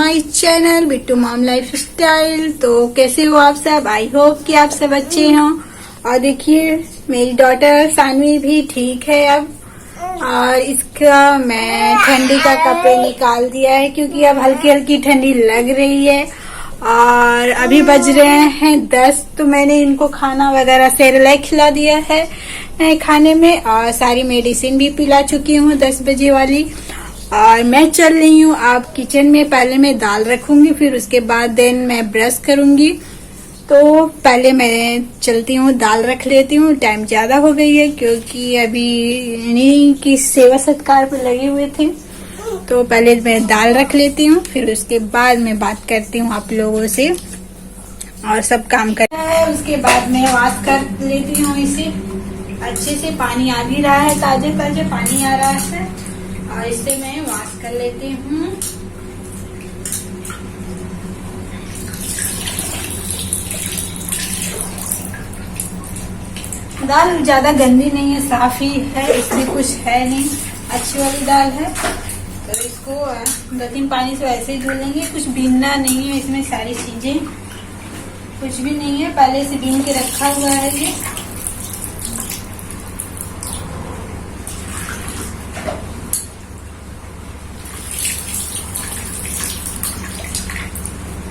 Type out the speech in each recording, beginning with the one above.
My channel Bittu mom life style. तो कैसे हो आप सब? आई होप कि आप सब अच्छे हों। और देखिए मेरी डॉटर सानवी भी ठीक है अब। और इसका मैं ठंडी का कपड़े निकाल दिया है क्योंकि अब हल्की हल्की ठंडी लग रही है। और अभी बज रहे हैं 10। तो मैंने इनको खाना वगैरह सेरेलैक खिला दिया है खाने में, और सारी मेडिसिन भी पिला चुकी हूँ 10 बजे वाली। और मैं चल रही हूँ आप किचन में। पहले मैं दाल रखूंगी, फिर उसके बाद देन मैं ब्रश करूंगी। तो पहले मैं चलती हूँ, दाल रख लेती हूँ। टाइम ज्यादा हो गई है क्योंकि अभी इन्हीं की सेवा सत्कार पे लगे हुए थे। तो पहले मैं दाल रख लेती हूँ, फिर उसके बाद मैं बात करती हूँ आप लोगों से और सब काम करना है। उसके बाद मैं वॉश कर लेती हूँ इसे अच्छे से। पानी आ भी रहा है, ताजे ताजे पानी आ रहा है, और इसे मैं वॉश कर लेती हूँ। दाल ज्यादा गंदी नहीं है, साफ ही है, इसमें कुछ है नहीं, अच्छी वाली दाल है। तो इसको 2-3 पानी से वैसे ही धुल लेंगे। कुछ बीनना नहीं है इसमें, सारी चीजें कुछ भी नहीं है, पहले से बीन के रखा हुआ है ये।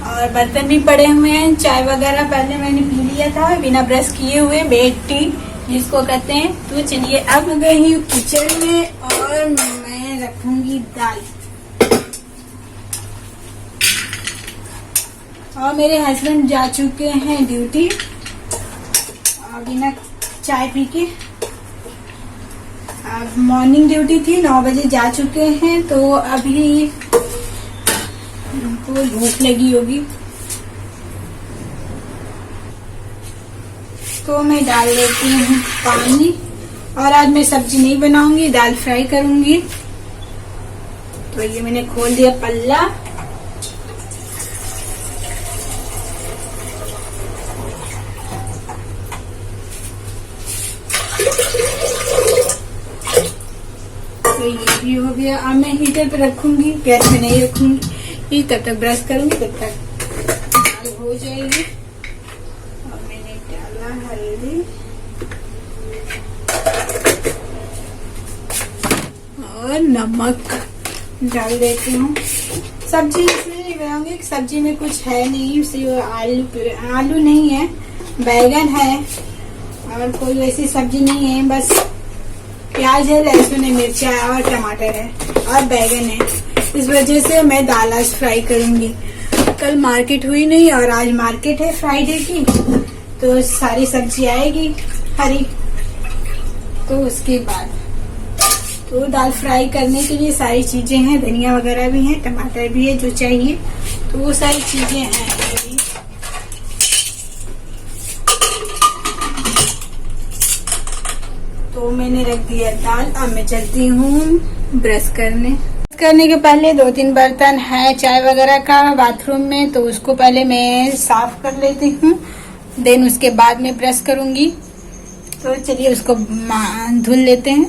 और बर्तन भी पड़े हुए हैं। चाय वगैरह पहले मैंने पी लिया था बिना ब्रश किए हुए, बेड टी जिसको कहते हैं। तो चलिए अब गई हूँ किचन में और मैं रखूंगी दाल। और मेरे हस्बैंड जा चुके हैं ड्यूटी बिना चाय पी के। अब मॉर्निंग ड्यूटी थी, 9 बजे जा चुके हैं। तो अभी उनको भूख लगी होगी, तो मैं डाल देती हूँ पानी। और आज मैं सब्जी नहीं बनाऊंगी, दाल फ्राई करूंगी। तो ये मैंने खोल दिया पल्ला। तो ये भी हो गया। अब मैं हीटर पे रखूंगी, गैस में नहीं रखूंगी। तब तक ब्रश करूंगी, तब तक दाल हो जाएगी। और मैंने डाला हल्दी और नमक डाल देती हूँ। सब्जी इसलिए नहीं बनाऊंगी कि सब्जी में कुछ है नहीं, सिर्फ आलू नहीं है, बैगन है और कोई वैसी सब्जी नहीं है। बस प्याज है, लहसुन है, मिर्चा है और टमाटर है और बैगन है। इस वजह से मैं दाल आज फ्राई करूंगी। कल मार्केट हुई नहीं और आज मार्केट है फ्राइडे की, तो सारी सब्जी आएगी हरी। तो उसके बाद तो दाल फ्राई करने के लिए सारी चीजें हैं, धनिया वगैरह भी है, टमाटर भी है जो चाहिए, तो वो सारी चीजें हैं। तो मैंने रख दिया दाल। अब मैं चलती हूँ ब्रश करने के पहले 2-3 बर्तन है चाय वगैरह का बाथरूम में, तो उसको पहले मैं साफ कर लेती हूँ। देन उसके बाद में ब्रश करूंगी। तो चलिए उसको धुल लेते हैं।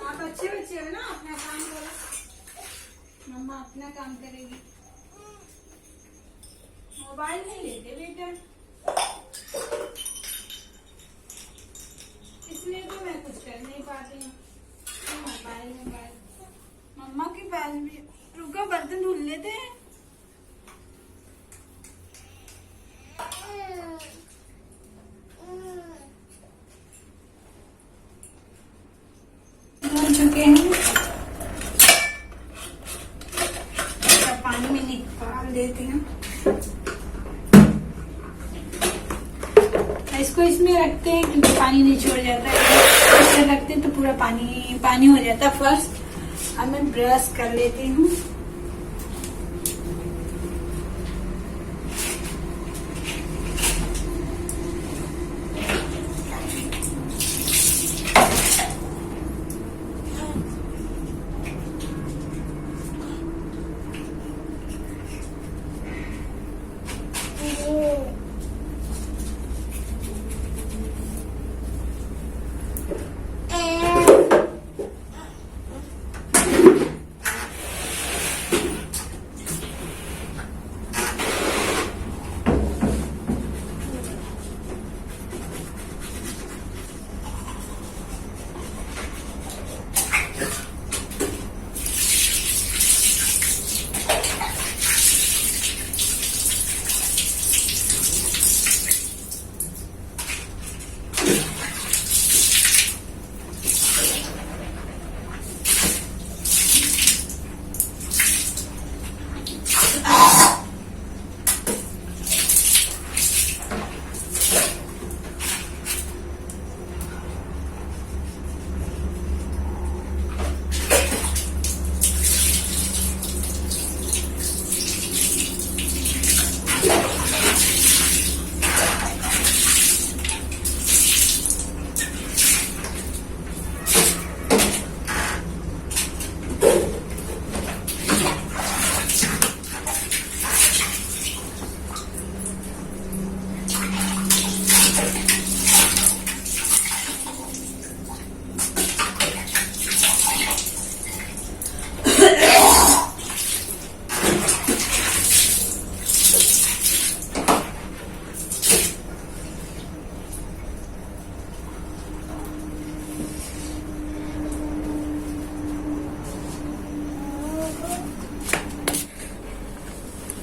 आप अच्छे बच्चे हो ना, अपना काम करो, मम्मा अपना काम करेगी। मोबाइल नहीं लेते बेटा, इसलिए तो मैं कुछ कर नहीं पाती हूँ। मोबाइल मम्मा के पास भी। रुको बर्तन धुल लेते हैं। धुल चुके हैं, पानी में निकाल देती हूँ। इसको इसमें रखते हैं क्योंकि पानी नहीं छोड़ जाता है। इसमें रखते हैं तो पूरा पानी पानी हो जाता है फर्स्ट। अब मैं ब्रश कर लेती हूँ।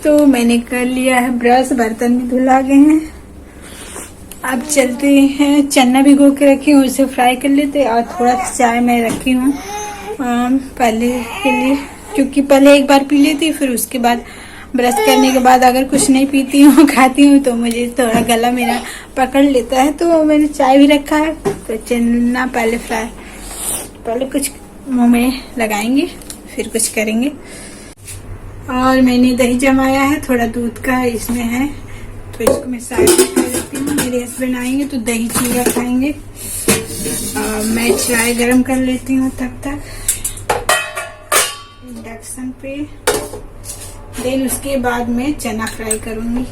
तो मैंने कर लिया है ब्रश, बर्तन भी धुला गए हैं। अब चलते हैं, चना भिगो के रखी हूँ, उसे फ्राई कर लेते। और थोड़ा चाय मैं रखी हूँ पहले के लिए, क्योंकि पहले एक बार पी लेती, फिर उसके बाद ब्रश करने के बाद अगर कुछ नहीं पीती हूँ खाती हूँ तो मुझे थोड़ा गला मेरा पकड़ लेता है। तो मैंने चाय भी रखा है। तो चना पहले कुछ मुंह में लगाएंगे, फिर कुछ करेंगे। और मैंने दही जमाया है, थोड़ा दूध का इसमें है, तो इसको मैं साइड में कर देती हूँ। मेरे हस्बैंड आएंगे तो दही चूड़ा खाएंगे। मैं चाय गरम कर लेती हूँ तब तक इंडक्शन पे। देन उसके बाद मैं चना फ्राई करूंगी।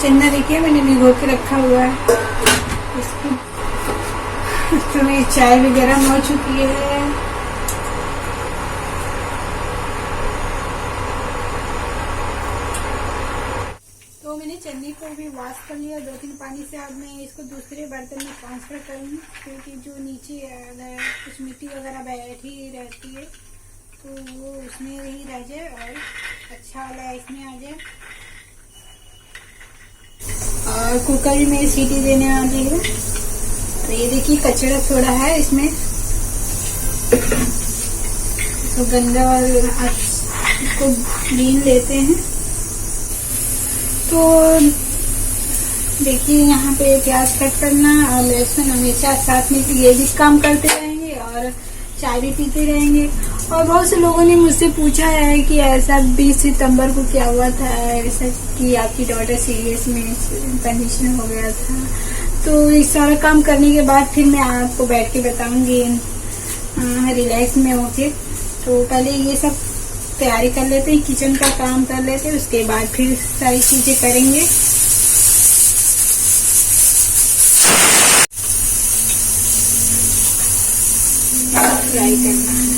चना देखिए मैंने भिगो के रखा हुआ है इसको। तो मेरी चाय भी गर्म हो चुकी है। तो मैंने चने को भी वॉश कर लिया 2-3 पानी से। अब मैं इसको दूसरे बर्तन में ट्रांसफर करूँगी, क्योंकि जो नीचे अगर कुछ मिट्टी वगैरह बैठी रहती है तो वो उसमें ही रह जाए और अच्छा वाला इसमें आ जाए। और कुकर में सीटी देने वाली है। तो ये देखिए कचरा थोड़ा है इसमें, तो गंदा और इसको बीन लेते हैं। तो देखिए यहाँ पे प्याज कट करना और लहसुन हमेशा साथ में, ये भी काम करते रहेंगे और चाय भी पीते रहेंगे। और बहुत से लोगों ने मुझसे पूछा है कि ऐसा 20 सितंबर को क्या हुआ था, ऐसा कि आपकी डॉटर सीरियस में कंडीशन हो गया था। तो ये सारा काम करने के बाद फिर मैं आपको बैठ के बताऊंगी रिलैक्स में होके। तो पहले ये सब तैयारी कर लेते हैं, किचन का काम कर लेते हैं, उसके बाद फिर सारी चीजें करेंगे। फ्राई करना है।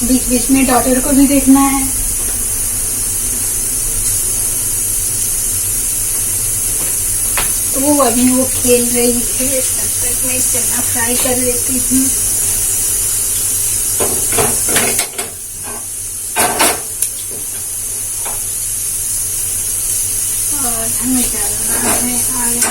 बीच बीच में डॉटर को भी देखना है। तो अभी वो खेल रही है, तब तक मैं चना फ्राई कर लेती हूँ। और हमें डालना है आलू।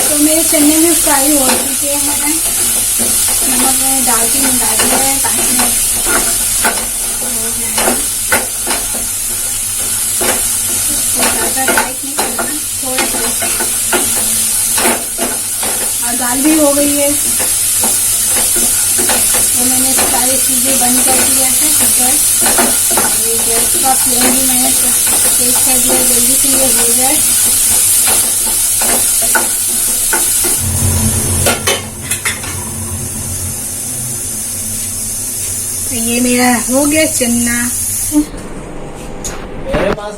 तो मेरे चने भी फ्राई हो चुके हैं। नमक मैंने डाल के मिला दिया है ताकि ज़्यादा टाइट नहीं करना, थोड़ा सा। और दाल भी हो गई है। तो मैंने सारी चीज़ें बंद कर दिया है कुकर। ये गैस का फ्लेम भी मैंने तेज कर दिया, जल्दी से ये हो जाए। तो ये मेरा हो गया चना।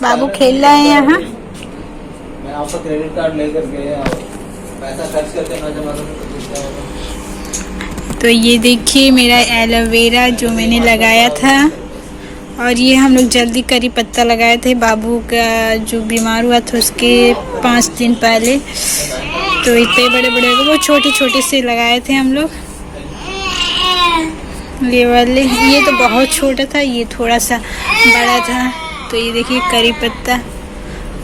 बाबू खेल रहा है यहाँ। मैं आपका क्रेडिट कार्ड लेकर गया और पैसा खर्च करके ना जमा करूँ। तो ये देखिए मेरा एलोवेरा जो मैंने लगाया था। और ये हम लोग जल्दी करी पत्ता लगाए थे बाबू का जो बीमार हुआ था उसके 5 दिन पहले। तो इतने बड़े बड़े वो छोटे छोटे से लगाए थे हम लोग। ये वाले, ये तो बहुत छोटा था, ये थोड़ा सा बड़ा था। तो ये देखिए करी पत्ता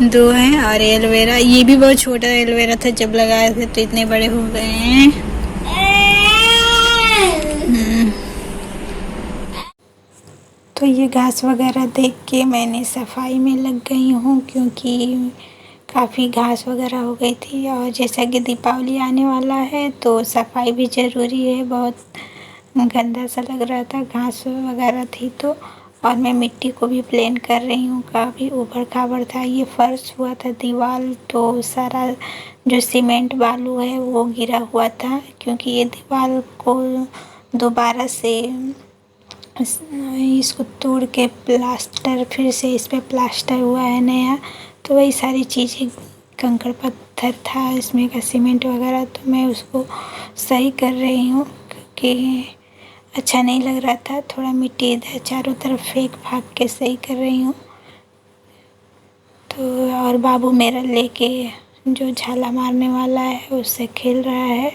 2 हैं। और एलोवेरा, ये भी बहुत छोटा एलोवेरा था जब लगाए थे, तो इतने बड़े हो गए हैं। तो ये घास वगैरह देख के मैंने सफाई में लग गई हूँ, क्योंकि काफ़ी घास वगैरह हो गई थी। और जैसा कि दीपावली आने वाला है तो सफाई भी ज़रूरी है। बहुत गंदा सा लग रहा था, घास वगैरह थी तो। और मैं मिट्टी को भी प्लेन कर रही हूँ, काफ़ी ऊबड़ खाबड़ था। ये फर्श हुआ था दीवार, तो सारा जो सीमेंट बालू है वो गिरा हुआ था, क्योंकि ये दीवार को दोबारा से इसको तोड़ के प्लास्टर, फिर से इस पर प्लास्टर हुआ है नया। तो वही सारी चीज़ें, कंकड़ पत्थर था इसमें का, सीमेंट वगैरह, तो मैं उसको सही कर रही हूँ। क्योंकि अच्छा नहीं लग रहा था। थोड़ा मिट्टी इधर चारों तरफ फेंक फाक के सही कर रही हूँ। तो और बाबू मेरा लेके जो झाला मारने वाला है उससे खेल रहा है।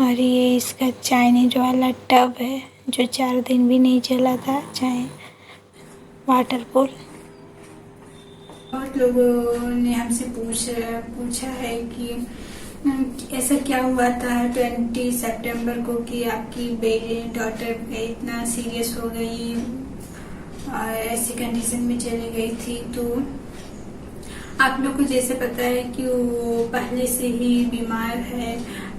और ये इसका चाइनीज वाला टब है जो 4 दिन भी नहीं चला था, चाहे वाटर पूल। बहुत लोगों ने हमसे पूछा है कि ऐसा क्या हुआ था 20 सितंबर को कि आपकी डॉटर इतना सीरियस हो गई और ऐसी कंडीशन में चली गई थी। तो आप लोग को जैसे पता है कि वो पहले से ही बीमार है,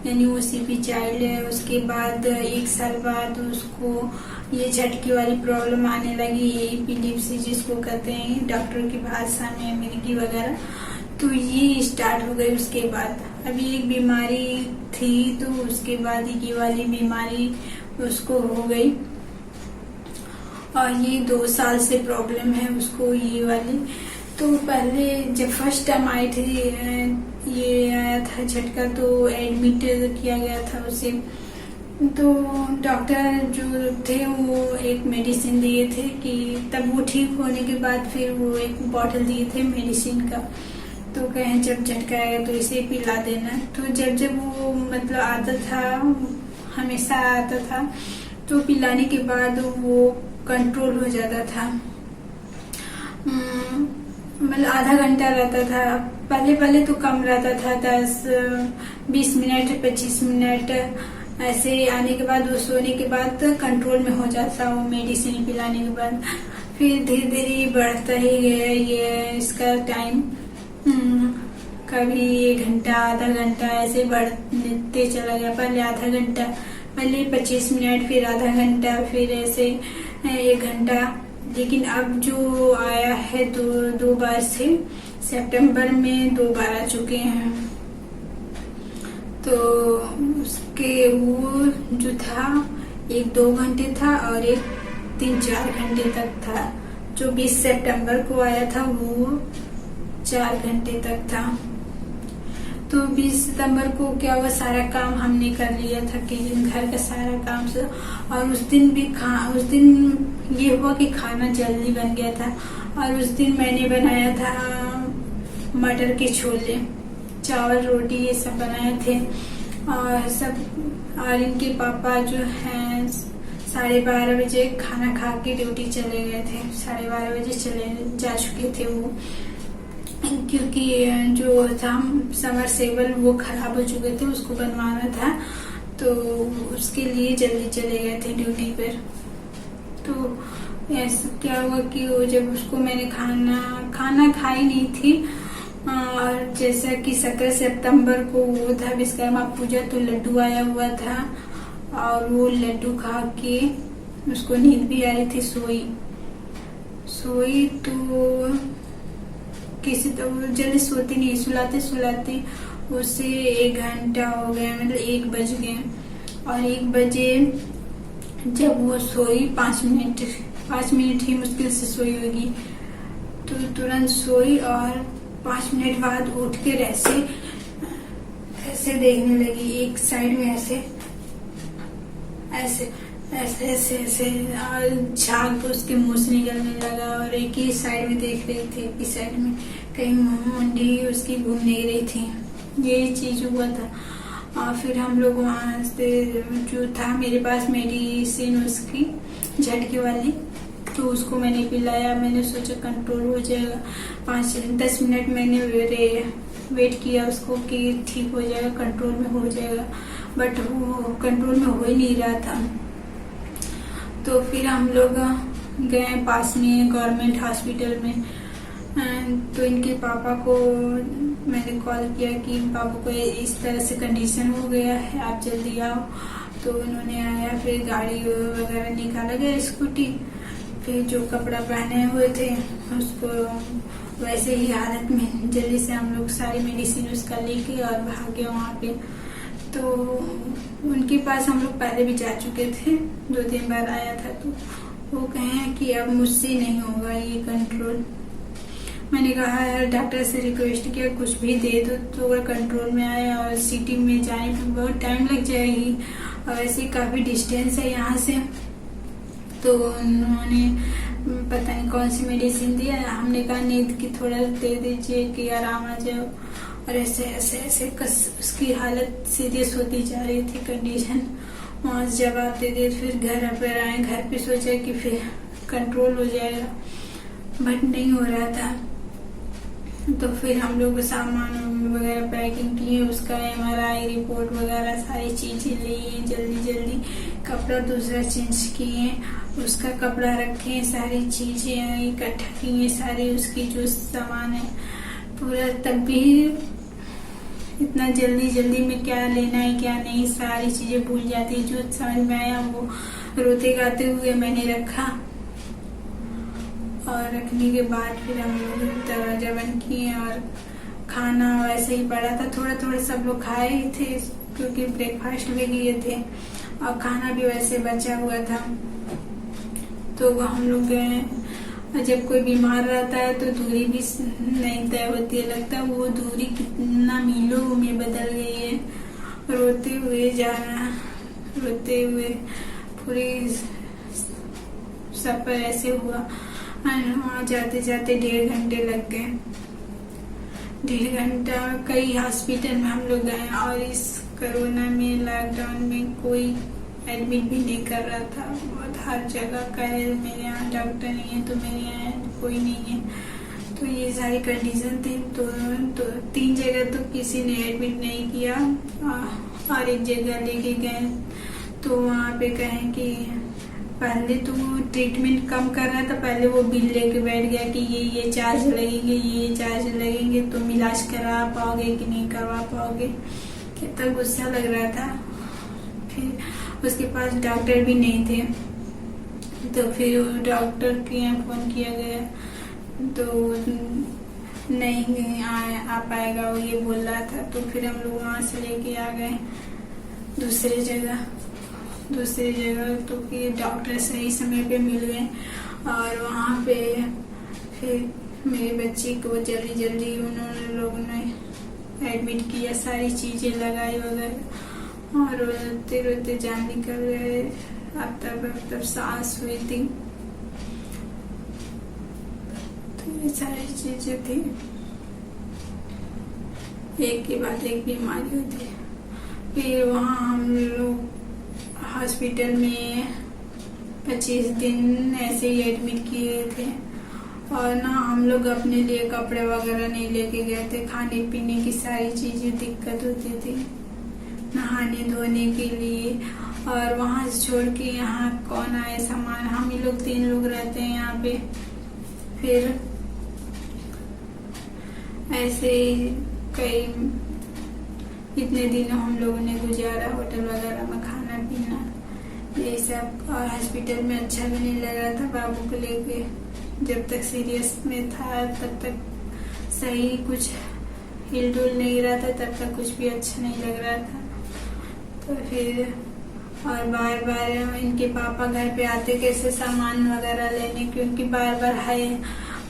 यानी वो सीपी चाइल्ड है। उसके बाद 1 साल बाद उसको ये झटके वाली प्रॉब्लम आने लगी, ये एपिलेप्सी जिसको कहते हैं डॉक्टर की भाषा में, मिर्गी वगैरह। तो ये स्टार्ट हो गई। उसके बाद अभी एक बीमारी थी, तो उसके बाद ये वाली बीमारी उसको हो गई। और ये 2 साल से प्रॉब्लम है उसको ये वाली। तो पहले जब फर्स्ट टाइम आई थी ये आया था झटका, तो एडमिट किया गया था उसे। तो डॉक्टर जो थे वो एक मेडिसिन दिए थे कि तब वो ठीक होने के बाद फिर वो एक बॉटल दिए थे मेडिसिन का। तो कहें जब झटका आएगा तो इसे पिला देना। तो जब वो मतलब आता था, हमेशा आता था, तो पिलाने के बाद वो कंट्रोल हो जाता था। मतलब आधा घंटा रहता था। पहले तो कम रहता था, 10-20 मिनट 25 मिनट ऐसे। आने के बाद वो सोने के बाद कंट्रोल में हो जाता वो मेडिसिन पिलाने के बाद। फिर धीरे धीरे बढ़ता ही गया ये इसका टाइम। कभी 1 घंटा, आधा घंटा ऐसे बढ़ते चला गया। पहले आधा घंटा, पहले 25 मिनट, फिर आधा घंटा, फिर ऐसे 1 घंटा। लेकिन अब जो आया है 2 बार से, सितंबर में 2 बार आ चुके हैं। तो उसके वो जो था 1-2 घंटे था और एक 3-4 घंटे तक था। जो 20 सितंबर को आया था वो 4 घंटे तक था। तो 20 सितंबर को क्या हुआ, सारा काम हमने कर लिया था कि घर का सारा काम से। और उस दिन भी उस दिन ये हुआ कि खाना जल्दी बन गया था। और उस दिन मैंने बनाया था मटर के छोले, चावल, रोटी, ये सब बनाए थे। और इनके पापा जो हैं 12:30 बजे खाना खा के ड्यूटी चले गए थे। 12:30 बजे चले जा चुके थे वो, क्योंकि जो था समरसेबल वो खराब हो चुके थे, उसको बनवाना था। तो उसके लिए जल्दी चले गए थे ड्यूटी पर। तो ऐसा क्या हुआ कि वो जब उसको मैंने खाना खाई नहीं थी। और जैसा कि 17 सितंबर को वो था विश्वकर्मा पूजा, तो लड्डू आया हुआ था। और वो लड्डू खा के उसको नींद भी आ रही थी। सोई तो किसी तो जल्दी सोती नहीं, सुलाते उससे 1 घंटा हो गया, मतलब 1 बज गए। और 1 बजे जब वो सोई, 5 मिनट ही मुश्किल से सोई होगी, तो तुरंत सोई। और 5 मिनट बाद उठ के ऐसे देखने लगी, एक साइड में ऐसे झाग उसके मुंह से निकलने लगा। और एक ही साइड में देख रही थी, एक ही साइड में कहीं मुंडी उसकी घूम नहीं रही थी। यही चीज हुआ था। और फिर हम लोग वहां से जो था मेरे पास मेडिसिन उसकी झटके वाली, तो उसको मैंने पिलाया। मैंने सोचा कंट्रोल हो जाएगा। 5-10 मिनट मैंने वेट किया उसको कि ठीक हो जाएगा, कंट्रोल में हो जाएगा। बट वो कंट्रोल में हो ही नहीं रहा था। तो फिर हम लोग गए पास में गवर्नमेंट हॉस्पिटल में। तो इनके पापा को मैंने कॉल किया कि पापा को इस तरह से कंडीशन हो गया है, आप जल्दी आओ। तो उन्होंने आया, फिर गाड़ी वगैरह निकाला गया, स्कूटी। फिर जो कपड़ा पहने हुए थे उसको वैसे ही हालत में जल्दी से हम लोग सारी मेडिसिन उसका लेके और भाग गए वहाँ पे। तो उनके पास हम लोग पहले भी जा चुके थे, 2-3 बार आया था। तो वो कहें कि अब मुझसे नहीं होगा ये कंट्रोल। मैंने कहा यार, डॉक्टर से रिक्वेस्ट किया कुछ भी दे दो तो अगर कंट्रोल में आए। और सिटी में जाने पर बहुत टाइम लग जाएगी। और वैसे काफी डिस्टेंस है यहाँ से। तो उन्होंने पता नहीं कौन सी मेडिसिन दिया, हमने कहा नींद की थोड़ा दे दीजिए कि आराम आ जाओ। और ऐसे ऐसे ऐसे उसकी हालत सीरियस होती जा रही थी कंडीशन। वहां से जवाब दे दिए, फिर घर पर आए, घर पे सोचा कि फिर कंट्रोल हो जाएगा, बट नहीं हो रहा था। तो फिर हम लोग सामान वगैरह पैकिंग किए, उसका MRI रिपोर्ट वगैरह सारी चीजें लिए, जल्दी जल्दी कपड़ा दूसरा चेंज किए, उसका कपड़ा रखे, सारी चीजें इकट्ठा किए, सारी उसकी जो सामान है पूरा। तब भी इतना जल्दी जल्दी में क्या लेना है क्या नहीं सारी चीजें भूल जाती। जो समझ में आया वो रोते गाते हुए मैंने रखा। और रखने के बाद फिर हम लोग दरवाजा बंद किए और खाना वैसे ही पड़ा था, थोड़ा थोड़ा सब लोग खाए ही थे क्योंकि ब्रेकफास्ट में किए थे और खाना भी वैसे बचा हुआ था। तो हम लोग गए। जब कोई बीमार रहता है तो दूरी भी नहीं तय होती है, लगता है वो दूरी कितना मीलों में बदल गई है। रोते हुए जाना, रोते हुए पूरी सफर ऐसे हुआ। वहाँ जाते जाते 1.5 घंटे लग गए। 1.5 घंटा कई हॉस्पिटल में हम लोग गए और इस कोरोना में लॉकडाउन में कोई एडमिट भी नहीं कर रहा था। बहुत हर जगह का है, मेरे यहाँ डॉक्टर नहीं है तो मेरे यहाँ कोई नहीं है। तो ये सारी कंडीशन थी। तो 3 जगह तो किसी ने एडमिट नहीं किया और एक जगह लेके गए तो वहाँ पे कहें कि पहले तो ट्रीटमेंट कम कर रहा था, पहले वो बिल लेके बैठ गया कि ये चार्ज लगेंगे, ये चार्ज लगेंगे, तुम इलाज करा पाओगे कि नहीं करवा पाओगे। कितना गुस्सा लग रहा था। फिर उसके पास डॉक्टर भी नहीं थे, तो फिर डॉक्टर के यहाँ फोन किया गया तो नहीं आ पाएगा वो, ये बोल रहा था। तो फिर हम लोग वहाँ से लेके आ गए दूसरी जगह। तो फिर डॉक्टर सही समय पे मिल गए और वहाँ पे फिर मेरी बच्ची को जल्दी उन्होंने लोगों ने एडमिट किया, सारी चीजें लगाई वगैरह और रोते रोते जान निकल गए। अब तब सांस हुई थी। तो ये सारी चीजें थी, एक के बाद एक बीमारी होती। फिर वहाँ हम लोग हॉस्पिटल में 25 दिन ऐसे ही एडमिट किए थे और ना हम लोग अपने लिए कपड़े वगैरह नहीं लेके गए थे। खाने पीने की सारी चीजें दिक्कत होती थी, नहाने धोने के लिए। और वहां से छोड़ के यहाँ कौन आए सामान, हम ही लोग 3 लोग रहते हैं यहाँ पे। फिर ऐसे कई इतने दिन हम लोगों ने गुजारा होटल वगैरह में खाना पीना ये सब। और हॉस्पिटल में अच्छा भी नहीं लग रहा था बाबू को लेके। जब तक सीरियस में था तब तक सही कुछ हिलडुल नहीं रहा था, तब तक कुछ भी अच्छा नहीं लग रहा था। तो फिर और बार बार इनके पापा घर पे आते कैसे सामान वगैरह लेने, क्योंकि बार बार है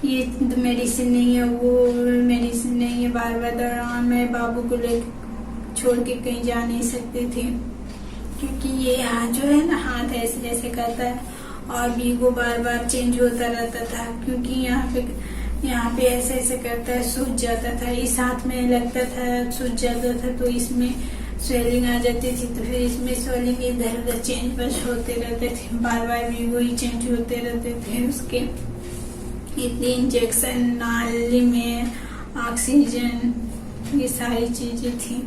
ये मेडिसिन नहीं है, वो मेडिसिन नहीं है। बार बार दौरान मैं बाबू को लेकर छोड़ के कहीं जा नहीं सकती थी, क्योंकि ये हाथ जो है ना, हाथ ऐसे जैसे करता है और वीगो बार बार चेंज होता रहता था, क्योंकि यहाँ पे ऐसे ऐसे करता है, सूज जाता था। इस हाथ में लगता था सूज जाता था तो इसमें स्वेलिंग आ जाती थी, तो फिर इसमें स्वेलिंग इधर उधर चेंज बस होते रहते थे, बार बार वीगो ही चेंज होते रहते थे। उसके इतनी इंजेक्शन, नाली में ऑक्सीजन, ये सारी चीजें थी।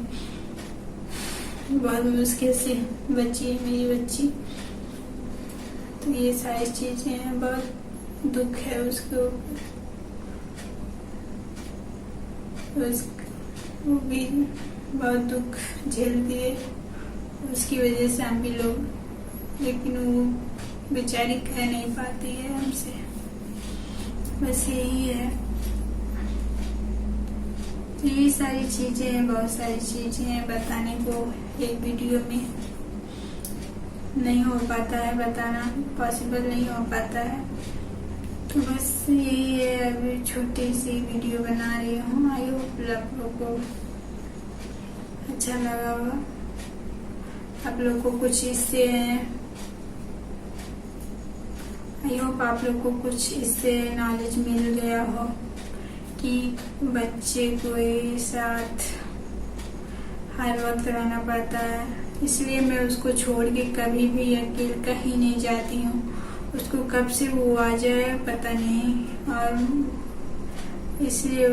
बहुत मुश्किल से बची है मेरी बच्ची। तो ये सारी चीजें हैं, बहुत दुख है उसके ऊपर। वो भी बहुत दुख झेलती है, उसकी वजह से हम भी लोग, लेकिन वो बेचारी कह नहीं पाती है हमसे। बस यही है, यही सारी चीजें हैं, बहुत सारी चीजें हैं बताने को एक वीडियो में नहीं हो पाता है, बताना पॉसिबल नहीं हो पाता है। तो बस यही है, अभी छोटी सी वीडियो बना रही हूँ। आई होप आप लोगों को अच्छा लगा होगा। आप लोग को कुछ इससे आई होप आप लोग को कुछ इससे नॉलेज मिल गया हो कि बच्चे के साथ हर वक्त रहना पड़ता है, इसलिए मैं उसको छोड़ के कभी भी अकेले कहीं नहीं जाती हूँ। उसको कब से वो आ जाए पता नहीं, और इसलिए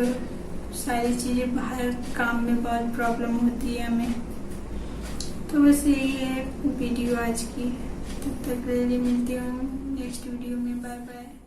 सारी चीजें बाहर काम में बहुत प्रॉब्लम होती है हमें। तो बस यही है वीडियो आज की। तब तक के लिए मिलती हूँ नेक्स्ट वीडियो में। Bye bye.